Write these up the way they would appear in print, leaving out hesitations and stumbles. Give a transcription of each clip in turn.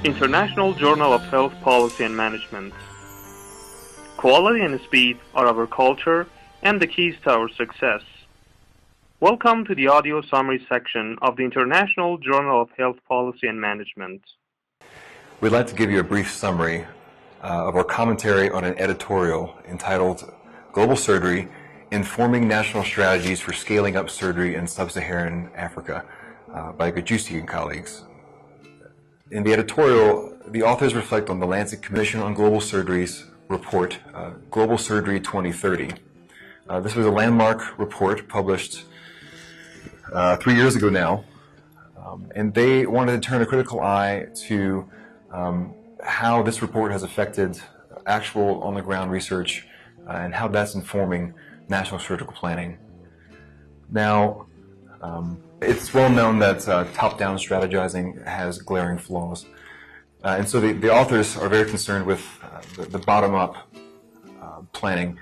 International Journal of Health Policy and Management. Quality and speed are our culture and the keys to our success. Welcome to the audio summary section of the International Journal of Health Policy and Management. We'd like to give you a brief summary of our commentary on an editorial entitled Global Surgery, Informing National Strategies for Scaling Up Surgery in Sub-Saharan Africa by Jade and colleagues. In the editorial, the authors reflect on the Lancet Commission on Global Surgery's report, Global Surgery 2030. This was a landmark report published 3 years ago now, and they wanted to turn a critical eye to how this report has affected actual on-the-ground research and how that's informing national surgical planning. Now, it's well known that top-down strategizing has glaring flaws, and so the authors are very concerned with the bottom-up planning,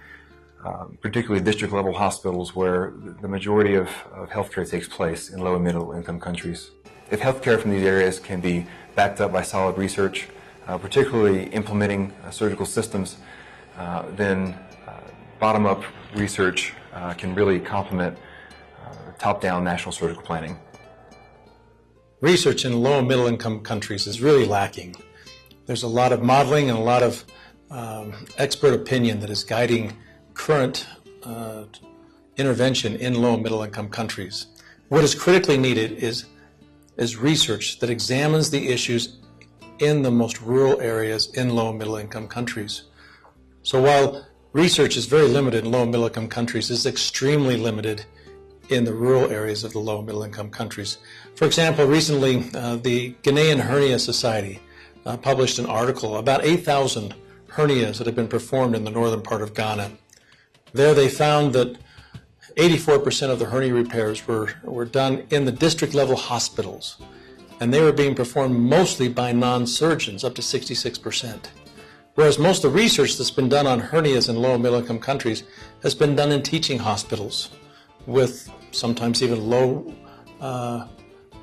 particularly district-level hospitals where the majority of healthcare takes place in low and middle-income countries. If healthcare from these areas can be backed up by solid research, particularly implementing surgical systems, then bottom-up research can really complement top-down national surgical planning. Research in low and middle-income countries is really lacking. There's a lot of modeling and a lot of expert opinion that is guiding current intervention in low and middle-income countries. What is critically needed is research that examines the issues in the most rural areas in low and middle-income countries. So while research is very limited in low and middle-income countries, it's extremely limited in the rural areas of the low and middle-income countries. For example, recently the Ghanaian Hernia Society published an article about 8,000 hernias that have been performed in the northern part of Ghana. There they found that 84% of the hernia repairs were done in the district-level hospitals, and they were being performed mostly by non-surgeons, up to 66%. Whereas most of the research that's been done on hernias in low and middle-income countries has been done in teaching hospitals with sometimes even low,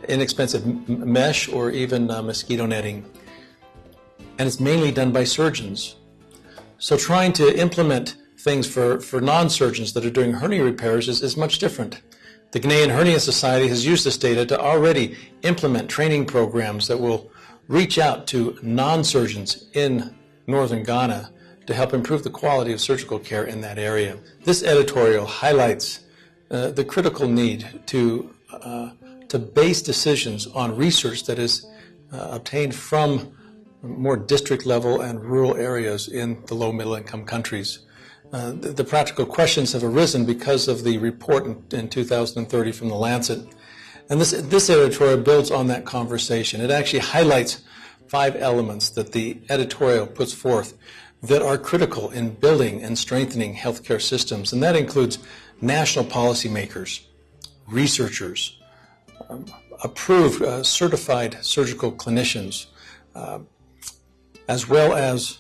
inexpensive mesh or even mosquito netting. And it's mainly done by surgeons. So trying to implement things for non-surgeons that are doing hernia repairs is much different. The Ghanaian Hernia Society has used this data to already implement training programs that will reach out to non-surgeons in northern Ghana to help improve the quality of surgical care in that area. This editorial highlights the critical need to base decisions on research that is obtained from more district level and rural areas in the low middle income countries. The practical questions have arisen because of the report in 2030 from the Lancet. And this editorial builds on that conversation. It actually highlights 5 elements that the editorial puts forth that are critical in building and strengthening healthcare systems. And that includes national policymakers, researchers, approved certified surgical clinicians, as well as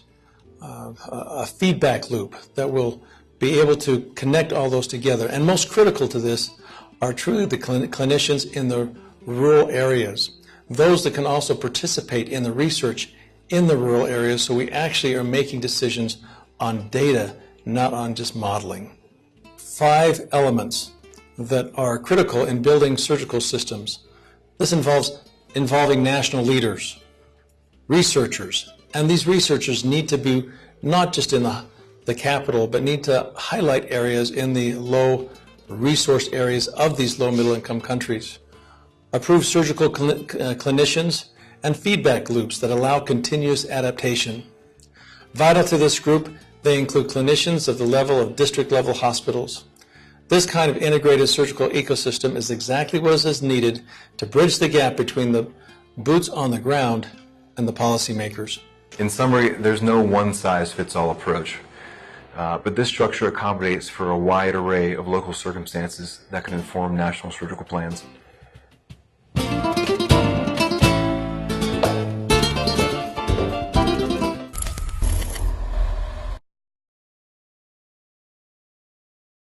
a feedback loop that will be able to connect all those together. And most critical to this are truly the clinicians in the rural areas, those that can also participate in the research in the rural areas, so we actually are making decisions on data, not on just modeling. 5 elements that are critical in building surgical systems. This involving national leaders, researchers, and these researchers need to be not just in the capital, but need to highlight areas in the low resource areas of these low middle income countries. Approved surgical clinicians and feedback loops that allow continuous adaptation. Vital to this group, they include clinicians of the level of district level hospitals. This kind of integrated surgical ecosystem is exactly what is needed to bridge the gap between the boots on the ground and the policymakers. In summary, there's no one-size-fits-all approach, but this structure accommodates for a wide array of local circumstances that can inform national surgical plans.